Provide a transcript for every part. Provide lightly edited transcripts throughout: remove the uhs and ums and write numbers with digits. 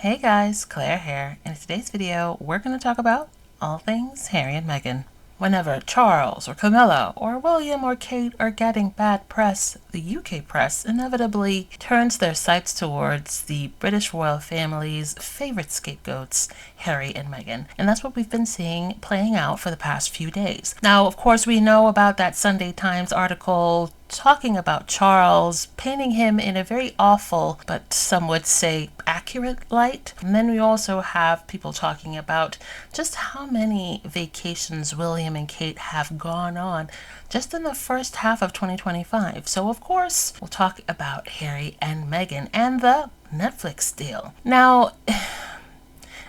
Hey guys, Claire here. In today's video, we're going to talk about all things Harry and Meghan. Whenever Charles or Camilla or William or Kate are getting bad press, the UK press inevitably turns their sights towards the British royal family's favorite scapegoats, Harry and Meghan. And that's what we've been seeing playing out for the past few days. Now, of course, we know about that Sunday Times article talking about Charles, painting him in a very awful, but some would say accurate light. And then we also have people talking about just how many vacations William and Kate have gone on just in the first half of 2025. So of course, we'll talk about Harry and Meghan and the Netflix deal. Now,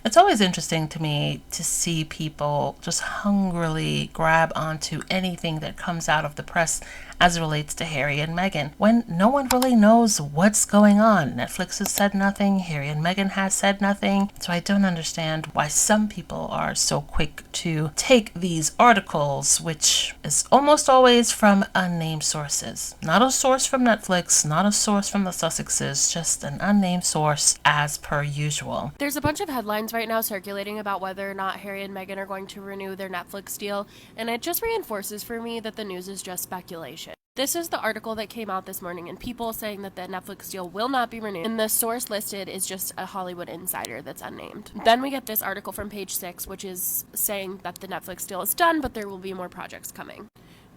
it's always interesting to me to see people just hungrily grab onto anything that comes out of the press as it relates to Harry and Meghan, when no one really knows what's going on. Netflix has said nothing, Harry and Meghan has said nothing, so I don't understand why some people are so quick to take these articles, which is almost always from unnamed sources. Not a source from Netflix, not a source from the Sussexes, just an unnamed source as per usual. There's a bunch of headlines right now circulating about whether or not Harry and Meghan are going to renew their Netflix deal, and it just reinforces for me that the news is just speculation. This is the article that came out this morning, and people saying that the Netflix deal will not be renewed, and the source listed is just a Hollywood insider that's unnamed. Then we get this article from Page 6, which is saying that the Netflix deal is done, but there will be more projects coming.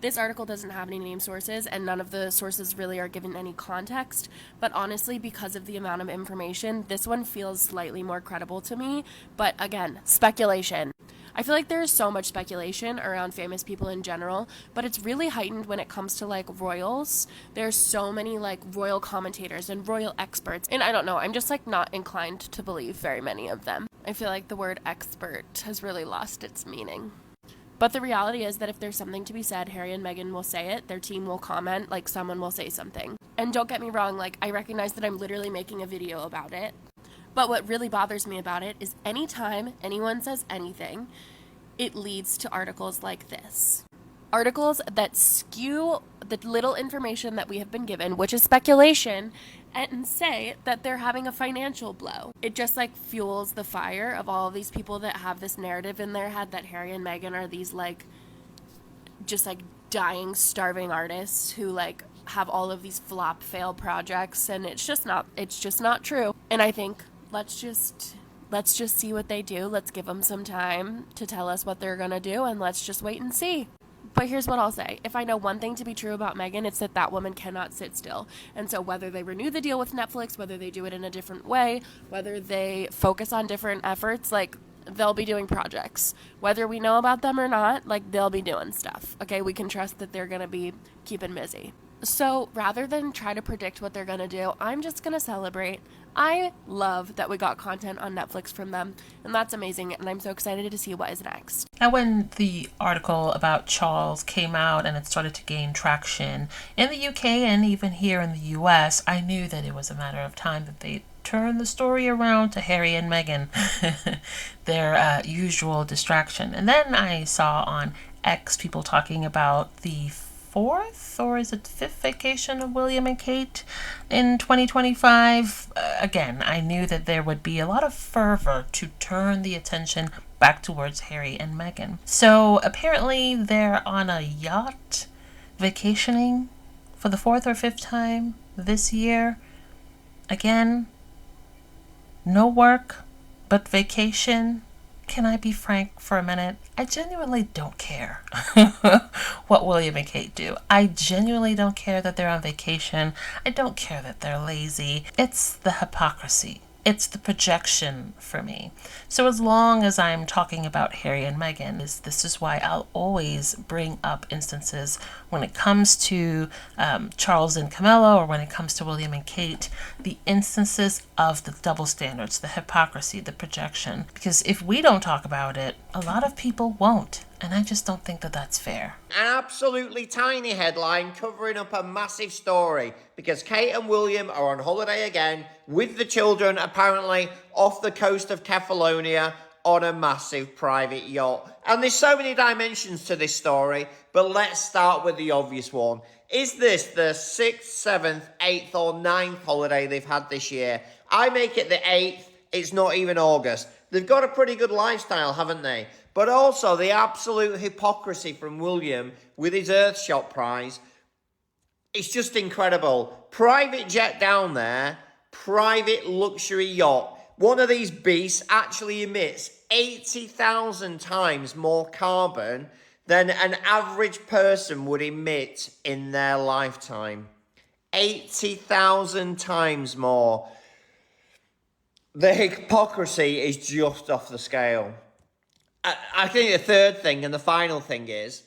This article doesn't have any name sources, and none of the sources really are given any context, but honestly, because of the amount of information, this one feels slightly more credible to me, but again, speculation. I feel like there is so much speculation around famous people in general, but it's really heightened when it comes to like royals. There's so many like royal commentators and royal experts, and I don't know, I'm just like not inclined to believe very many of them. I feel like the word expert has really lost its meaning. But the reality is that if there's something to be said, Harry and Meghan will say it, their team will comment, like someone will say something. And don't get me wrong, like I recognize that I'm literally making a video about it. But what really bothers me about it is anytime anyone says anything, it leads to articles like this. Articles that skew the little information that we have been given, which is speculation, and say that they're having a financial blow. It just like fuels the fire of all of these people that have this narrative in their head that Harry and Meghan are these like just like dying, starving artists who like have all of these flop fail projects, and it's just not true. And I think let's just see what they do. Let's give them some time to tell us what they're gonna do, and let's just wait and see. But here's what I'll say. If I know one thing to be true about Meghan, it's that woman cannot sit still. And so whether they renew the deal with Netflix, whether they do it in a different way, whether they focus on different efforts, like they'll be doing projects. Whether we know about them or not, like they'll be doing stuff. Okay, we can trust that they're gonna be keeping busy. So rather than try to predict what they're gonna do, I'm just gonna celebrate. I love that we got content on Netflix from them, and that's amazing, and I'm so excited to see what is next. Now, when the article about Charles came out and it started to gain traction in the UK and even here in the US, I knew that it was a matter of time that they turn the story around to Harry and Meghan, their usual distraction. And then I saw on X people talking about the fourth or is it fifth vacation of William and Kate in 2025. Again, I knew that there would be a lot of fervor to turn the attention back towards Harry and Meghan. So apparently they're on a yacht vacationing for the fourth or fifth time this year. Again, no work but vacation. Can I be frank for a minute? I genuinely don't care what William and Kate do. I genuinely don't care that they're on vacation. I don't care that they're lazy. It's the hypocrisy. It's the projection for me. So as long as I'm talking about Harry and Meghan, this is why I'll always bring up instances when it comes to Charles and Camilla, or when it comes to William and Kate, the instances of the double standards, the hypocrisy, the projection. Because if we don't talk about it, a lot of people won't. And I just don't think that that's fair. An absolutely tiny headline covering up a massive story, because Kate and William are on holiday again with the children, apparently off the coast of Kefalonia on a massive private yacht. And there's so many dimensions to this story, but let's start with the obvious one. Is this the 6th, 7th, 8th or 9th holiday they've had this year? I make it the 8th. It's not even August. They've got a pretty good lifestyle, haven't they? But also the absolute hypocrisy from William with his Earthshot prize. It's just incredible. Private jet down there, private luxury yacht. One of these beasts actually emits 80,000 times more carbon than an average person would emit in their lifetime. 80,000 times more. The hypocrisy is just off the scale. I think the third thing and the final thing is,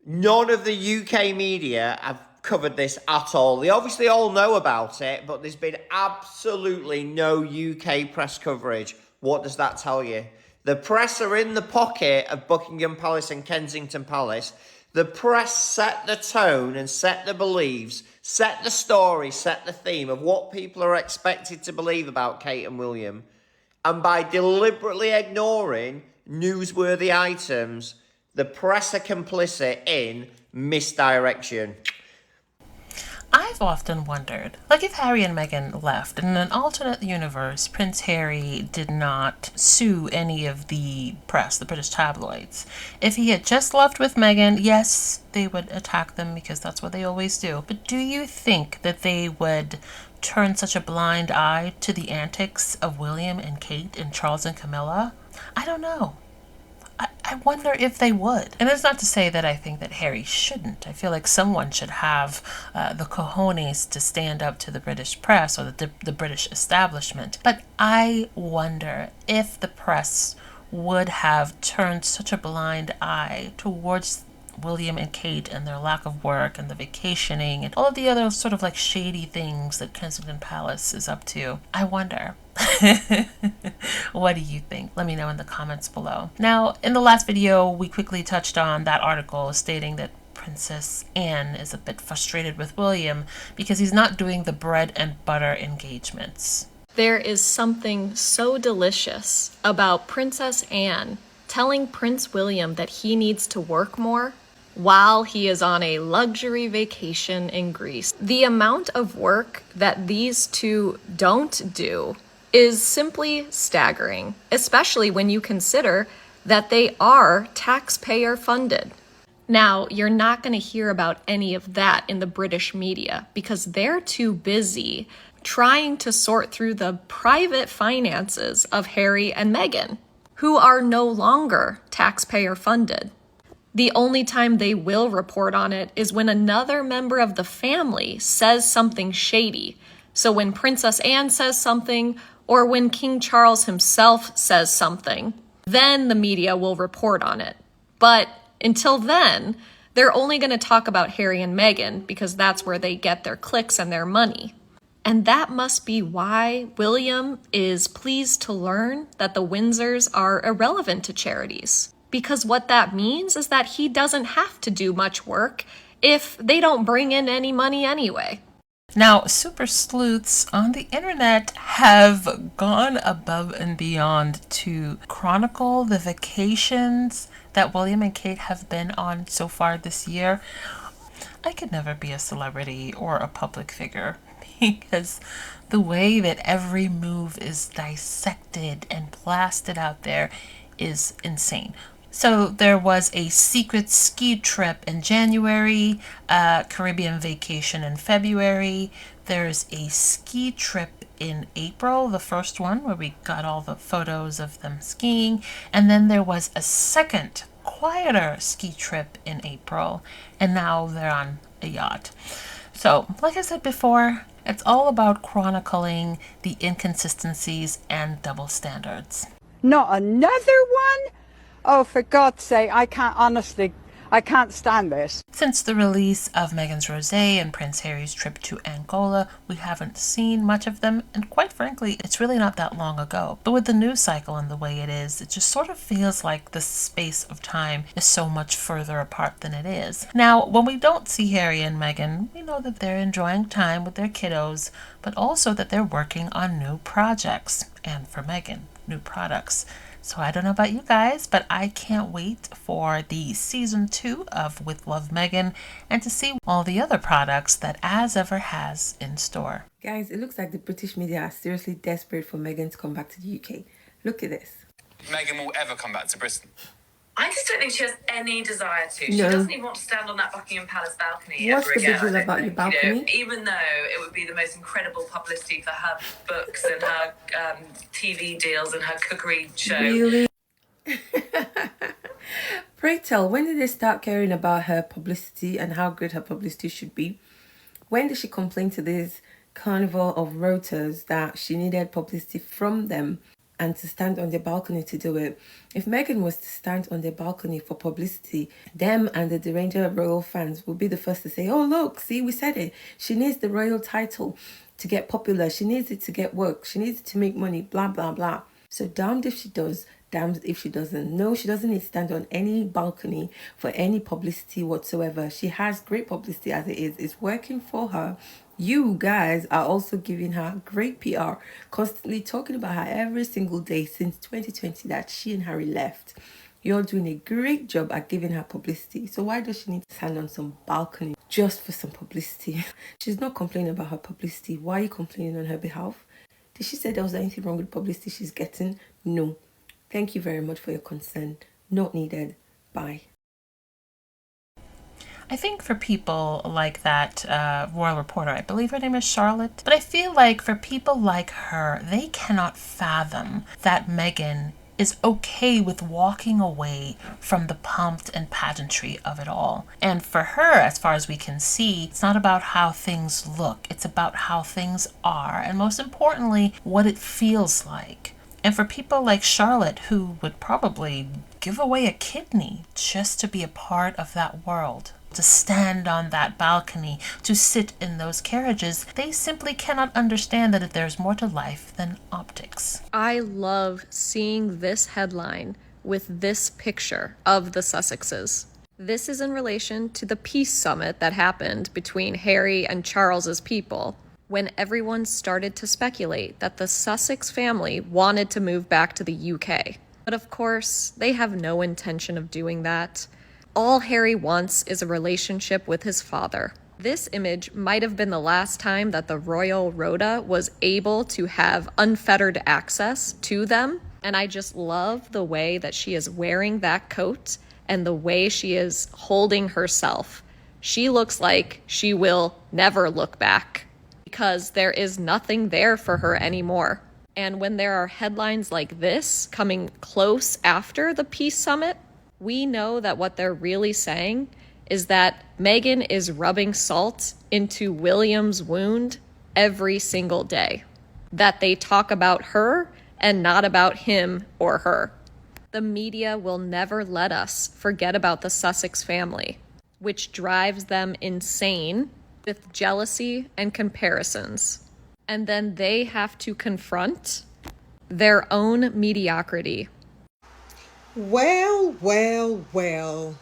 none of the UK media have covered this at all. They obviously all know about it, but there's been absolutely no UK press coverage. What does that tell you? The press are in the pocket of Buckingham Palace and Kensington Palace. The press set the tone and set the beliefs, set the story, set the theme of what people are expected to believe about Kate and William. And by deliberately ignoring newsworthy items, the press are complicit in misdirection. I've often wondered, like if Harry and Meghan left, in an alternate universe, Prince Harry did not sue any of the press, the British tabloids. If he had just left with Meghan, yes, they would attack them because that's what they always do. But do you think that they would turn such a blind eye to the antics of William and Kate and Charles and Camilla? I don't know. I wonder if they would. And that's not to say that I think that Harry shouldn't. I feel like someone should have the cojones to stand up to the British press or the British establishment. But I wonder if the press would have turned such a blind eye towards William and Kate and their lack of work and the vacationing and all of the other sort of like shady things that Kensington Palace is up to. I wonder. What do you think? Let me know in the comments below. Now, in the last video, we quickly touched on that article stating that Princess Anne is a bit frustrated with William because he's not doing the bread and butter engagements. There is something so delicious about Princess Anne telling Prince William that he needs to work more while he is on a luxury vacation in Greece. The amount of work that these two don't do is simply staggering, especially when you consider that they are taxpayer funded. Now, you're not going to hear about any of that in the British media because they're too busy trying to sort through the private finances of Harry and Meghan, who are no longer taxpayer funded. The only time they will report on it is when another member of the family says something shady. So when Princess Anne says something, or when King Charles himself says something, then the media will report on it. But until then, they're only going to talk about Harry and Meghan because that's where they get their clicks and their money. And that must be why William is pleased to learn that the Windsors are irrelevant to charities. Because what that means is that he doesn't have to do much work if they don't bring in any money anyway. Now, super sleuths on the internet have gone above and beyond to chronicle the vacations that William and Kate have been on so far this year. I could never be a celebrity or a public figure because the way that every move is dissected and blasted out there is insane. So there was a secret ski trip in January, Caribbean vacation in February. There's a ski trip in April, the first one where we got all the photos of them skiing. And then there was a second, quieter ski trip in April. And now they're on a yacht. So, like I said before, it's all about chronicling the inconsistencies and double standards. Not another one? Oh, for God's sake, I can't stand this. Since the release of Meghan's rosé and Prince Harry's trip to Angola, we haven't seen much of them, and quite frankly, it's really not that long ago. But with the news cycle and the way it is, it just sort of feels like the space of time is so much further apart than it is. Now, when we don't see Harry and Meghan, we know that they're enjoying time with their kiddos, but also that they're working on new projects. and for Meghan, new products. So I don't know about you guys, but I can't wait for the season 2 of With Love Meghan and to see all the other products that As Ever has in store. Guys, it looks like the British media are seriously desperate for Meghan to come back to the UK. Look at this. Meghan will ever come back to Britain. I just don't think she has any desire to. She No. doesn't even want to stand on that Buckingham Palace balcony What's ever the big again. deal I about don't your think, you know, balcony? even though it would be the most incredible publicity for her books and her TV deals and her cookery show. Really? Pray tell, when did they start caring about her publicity and how great her publicity should be? When did she complain to this carnival of Reuters that she needed publicity from them and to stand on the balcony to do it? If Meghan was to stand on the balcony for publicity, them and the Ranger royal fans would be the first to say, oh look, see, we said it. She needs the royal title to get popular. She needs it to get work. She needs it to make money, blah, blah, blah. So damned if she does, damned if she doesn't. No, she doesn't need to stand on any balcony for any publicity whatsoever. She has great publicity as it is. It's working for her. You guys are also giving her great PR, constantly talking about her every single day since 2020 that she and Harry left. You're doing a great job at giving her publicity. So why does she need to stand on some balcony just for some publicity? She's not complaining about her publicity. Why are you complaining on her behalf? Did she say there was anything wrong with publicity she's getting? No. Thank you very much for your concern. Not needed. Bye. I think for people like that royal reporter, I believe her name is Charlotte, but I feel like for people like her, they cannot fathom that Meghan is okay with walking away from the pomp and pageantry of it all. And for her, as far as we can see, it's not about how things look, it's about how things are, and most importantly, what it feels like. And for people like Charlotte, who would probably give away a kidney just to be a part of that world, to stand on that balcony, to sit in those carriages, they simply cannot understand that there's more to life than optics. I love seeing this headline with this picture of the Sussexes. This is in relation to the peace summit that happened between Harry and Charles's people, when everyone started to speculate that the Sussex family wanted to move back to the UK. But of course, they have no intention of doing that. All Harry wants is a relationship with his father. This image might have been the last time that the royal rota was able to have unfettered access to them. And I just love the way that she is wearing that coat and the way she is holding herself. She looks like she will never look back because there is nothing there for her anymore. And when there are headlines like this coming close after the peace summit, we know that what they're really saying is that Meghan is rubbing salt into William's wound every single day. That they talk about her and not about him or her. The media will never let us forget about the Sussex family, which drives them insane with jealousy and comparisons. And then they have to confront their own mediocrity. Well, well, well.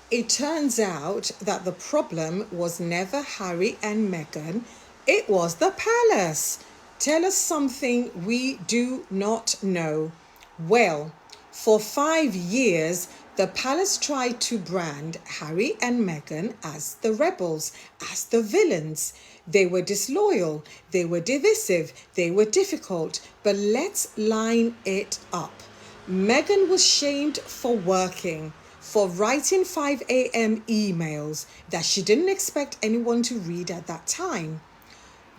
It turns out that the problem was never Harry and Meghan, it was the palace. Tell us something we do not know. Well, for 5 years, the palace tried to brand Harry and Meghan as the rebels, as the villains. They were disloyal, they were divisive, they were difficult, but let's line it up. Meghan was shamed for working, for writing 5 a.m. emails that she didn't expect anyone to read at that time.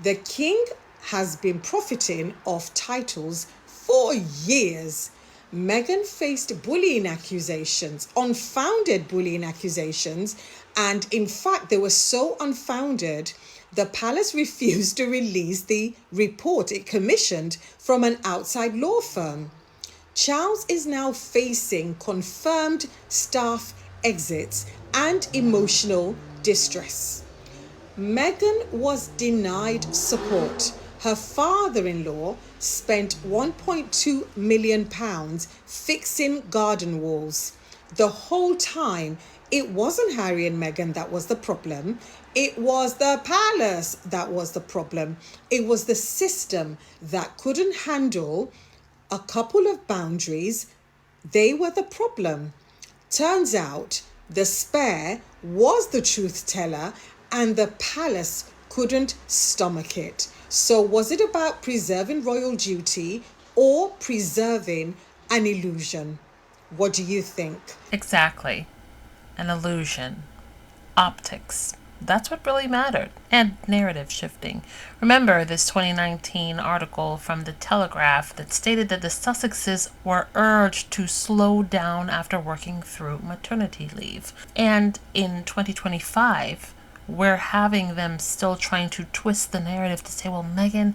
The king has been profiting off titles for years. Meghan faced bullying accusations, unfounded bullying accusations, and in fact, they were so unfounded, the palace refused to release the report it commissioned from an outside law firm. Charles is now facing confirmed staff exits and emotional distress. Meghan was denied support. Her father-in-law spent £1.2 million fixing garden walls. The whole time, it wasn't Harry and Meghan that was the problem. It was the palace that was the problem. It was the system that couldn't handle a couple of boundaries. They were the problem. Turns out the spare was the truth teller and the palace couldn't stomach it. So was it about preserving royal duty or preserving an illusion? What do you think? Exactly. An illusion. Optics. That's what really mattered. And narrative shifting. Remember this 2019 article from The Telegraph that stated that the Sussexes were urged to slow down after working through maternity leave. And in 2025, we're having them still trying to twist the narrative to say, well, Meghan,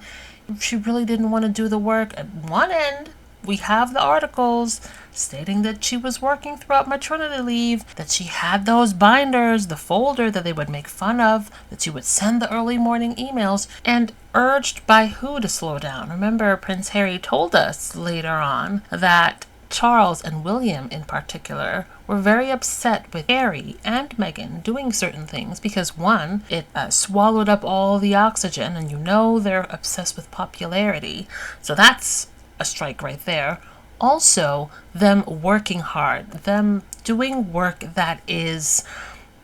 she really didn't want to do the work. At one end, we have the articles stating that she was working throughout maternity leave, that she had those binders, the folder that they would make fun of, that she would send the early morning emails, and urged by who to slow down. Remember, Prince Harry told us later on that Charles and William in particular were very upset with Harry and Meghan doing certain things because one, it swallowed up all the oxygen, and you know they're obsessed with popularity, so that's a strike right there. Also, them working hard, them doing work that is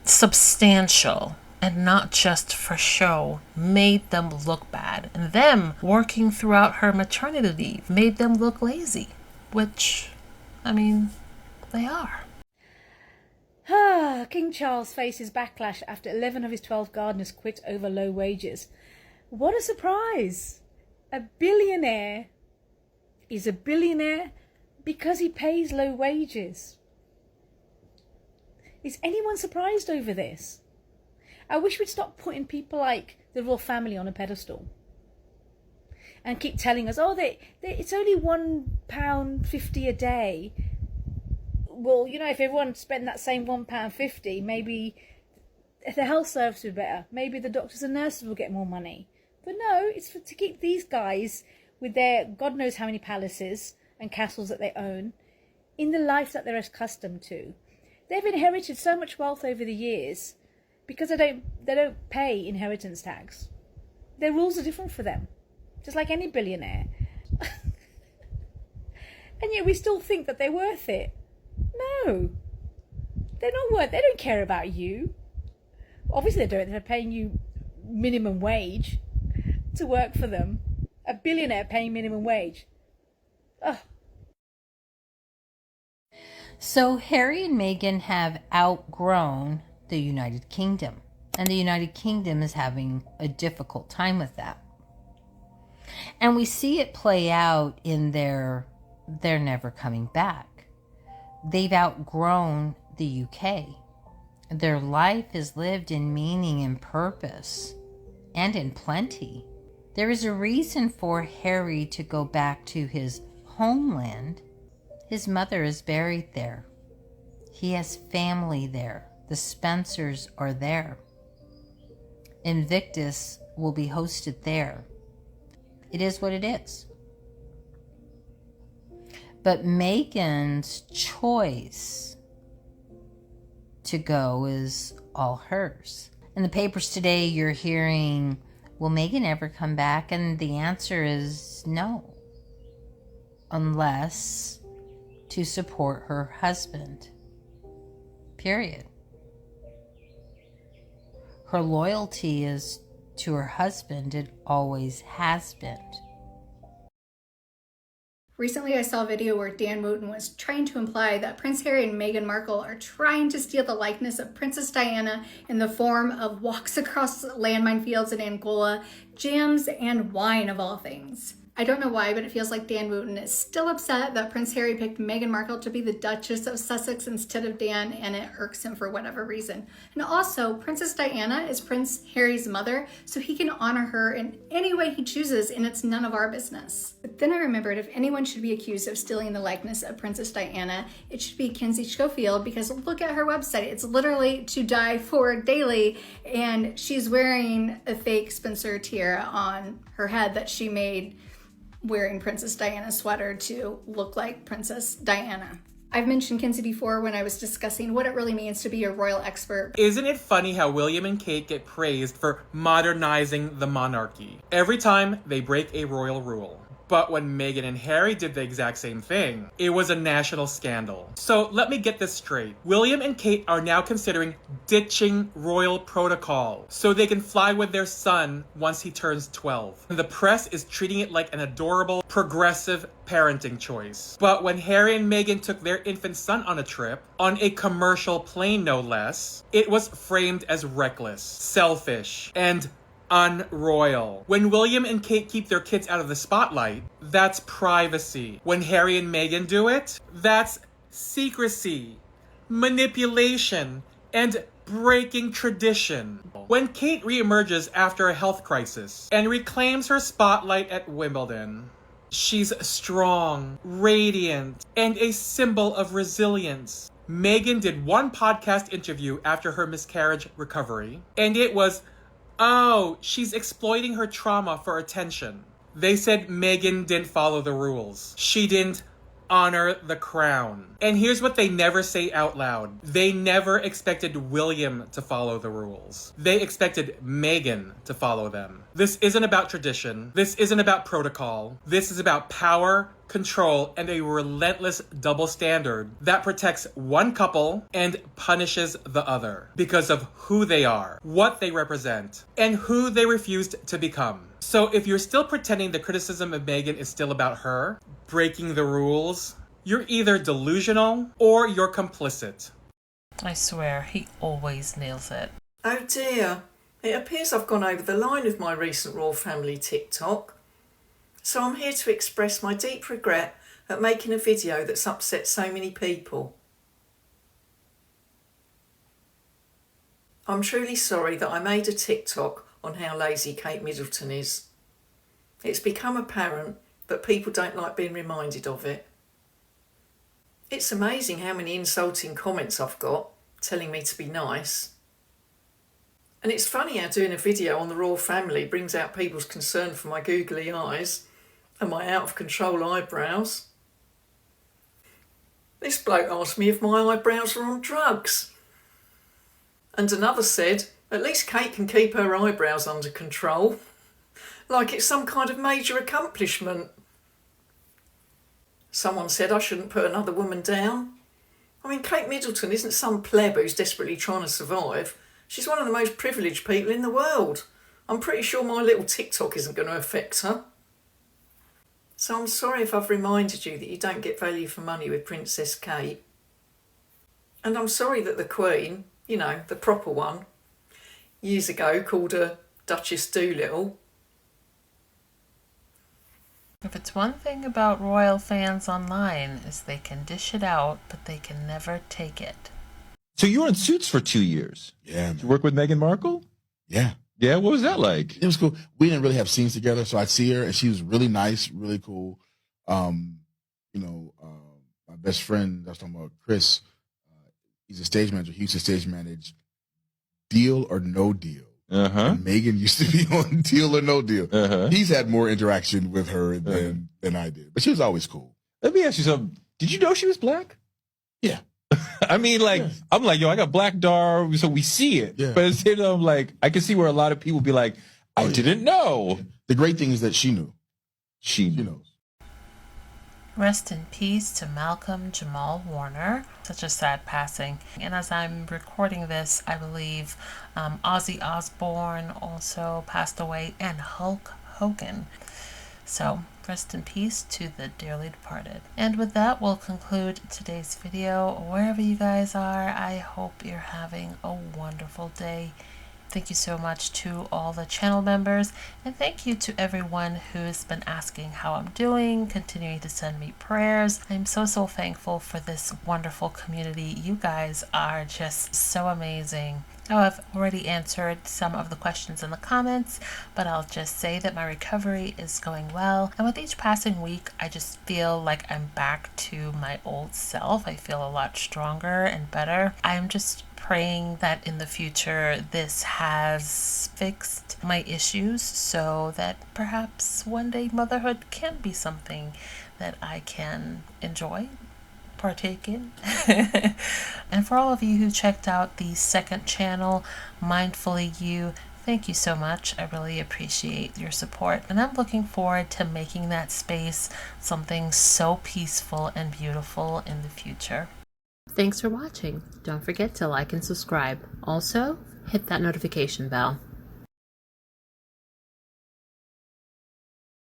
substantial and not just for show, made them look bad. And them working throughout her maternity leave made them look lazy, which, I mean, they are. King Charles faces backlash after 11 of his 12 gardeners quit over low wages. What a surprise! A billionaire is a billionaire because he pays low wages. Is anyone surprised over this? I wish we'd stop putting people like the royal family on a pedestal and keep telling us, oh, it's only £1.50 a day. Well, you know, if everyone spent that same £1.50, maybe the health service would be better. Maybe the doctors and nurses will get more money. But no, it's to keep these guys with their God knows how many palaces and castles that they own in the life that they're accustomed to. They've inherited so much wealth over the years because they don't pay inheritance tax. Their rules are different for them, just like any billionaire. And yet we still think that they're worth it. No, they're not worth. They don't care about you. Obviously they don't. They're paying you minimum wage to work for them. A billionaire paying minimum wage. Ugh. So Harry and Meghan have outgrown the United Kingdom, and the United Kingdom is having a difficult time with that. And we see it play out in their never coming back. They've outgrown the UK. Their life is lived in meaning and purpose, and in plenty. There is a reason for Harry to go back to his homeland. His mother is buried there. He has family there. The Spencers are there. Invictus will be hosted there. It is what it is. But Meghan's choice to go is all hers. In the papers today, you're hearing, will Meghan ever come back? And the answer is no, unless to support her husband. Period. Her loyalty is to her husband. It always has been. Recently, I saw a video where Dan Wooten was trying to imply that Prince Harry and Meghan Markle are trying to steal the likeness of Princess Diana in the form of walks across landmine fields in Angola, jams, and wine of all things. I don't know why, but it feels like Dan Wooten is still upset that Prince Harry picked Meghan Markle to be the Duchess of Sussex instead of Dan, and it irks him for whatever reason. And also, Princess Diana is Prince Harry's mother, so he can honor her in any way he chooses, and it's none of our business. But then I remembered, if anyone should be accused of stealing the likeness of Princess Diana, it should be Kinsey Schofield, because look at her website. It's literally to die for daily, and she's wearing a fake Spencer tiara on her head that she made wearing Princess Diana's sweater to look like Princess Diana. I've mentioned Kinsey before when I was discussing what it really means to be a royal expert. Isn't it funny how William and Kate get praised for modernizing the monarchy every time they break a royal rule? But when Meghan and Harry did the exact same thing, it was a national scandal. So let me get this straight. William and Kate are now considering ditching royal protocol so they can fly with their son once he turns 12. And the press is treating it like an adorable, progressive parenting choice. But when Harry and Meghan took their infant son on a trip, on a commercial plane no less, it was framed as reckless, selfish, and unroyal. When William and Kate keep their kids out of the spotlight, that's privacy. When Harry and Meghan do it, that's secrecy, manipulation, and breaking tradition. When Kate reemerges after a health crisis and reclaims her spotlight at Wimbledon, she's strong, radiant, and a symbol of resilience. Meghan did one podcast interview after her miscarriage recovery, and it was, "Oh, she's exploiting her trauma for attention." They said Meghan didn't follow the rules. She didn't honor the crown. And here's what they never say out loud. They never expected William to follow the rules. They expected Meghan to follow them. This isn't about tradition. This isn't about protocol. This is about power, control, and a relentless double standard that protects one couple and punishes the other because of who they are, what they represent, and who they refused to become. So if you're still pretending the criticism of Meghan is still about her breaking the rules, you're either delusional or you're complicit. I swear, he always nails it. Oh dear, it appears I've gone over the line with my recent royal family TikTok. So I'm here to express my deep regret at making a video that's upset so many people. I'm truly sorry that I made a TikTok on how lazy Kate Middleton is. It's become apparent that people don't like being reminded of it. It's amazing how many insulting comments I've got telling me to be nice. And it's funny how doing a video on the royal family brings out people's concern for my googly eyes and my out of control eyebrows. This bloke asked me if my eyebrows were on drugs. And another said, at least Kate can keep her eyebrows under control. Like it's some kind of major accomplishment. Someone said I shouldn't put another woman down. I mean, Kate Middleton isn't some pleb who's desperately trying to survive. She's one of the most privileged people in the world. I'm pretty sure my little TikTok isn't going to affect her. So I'm sorry if I've reminded you that you don't get value for money with Princess Kate. And I'm sorry that the Queen, you know, the proper one, years ago called her Duchess Doolittle. If it's one thing about royal fans online is they can dish it out, but they can never take it. So you were in Suits for 2 years. Yeah. Did you work with Meghan Markle? Yeah. Yeah, what was that like? It was cool. We didn't really have scenes together, so I'd see her, and she was really nice, really cool. My best friend, I was talking about Chris, he's a stage manager. He used to stage manage Deal or No Deal. Uh-huh. And Meghan used to be on Deal or No Deal. Uh-huh. He's had more interaction with her than I did, but she was always cool. Let me ask you something. Did you know she was black? Yeah. I mean, like, yeah. I'm like, yo, I got black dar, so we see it. Yeah. But instead of like, I can see where a lot of people be like, I didn't know. The great thing is that she knew. She knows. Rest in peace to Malcolm Jamal Warner. Such a sad passing. And as I'm recording this, I believe Ozzy Osbourne also passed away, and Hulk Hogan. So, rest in peace to the dearly departed. And with that, we'll conclude today's video. Wherever you guys are, I hope you're having a wonderful day. Thank you so much to all the channel members, and thank you to everyone who's been asking how I'm doing, continuing to send me prayers. I'm so thankful for this wonderful community. You guys are just so amazing. Oh, I've already answered some of the questions in the comments, but I'll just say that my recovery is going well. And with each passing week, I just feel like I'm back to my old self. I feel a lot stronger and better. I'm just praying that in the future this has fixed my issues so that perhaps one day motherhood can be something that I can enjoy, partake in. And for all of you who checked out the second channel, Mindfully You, thank you so much. I really appreciate your support, and I'm looking forward to making that space something so peaceful and beautiful in the future. Thanks for watching. Don't forget to like and subscribe. Also, hit that notification bell.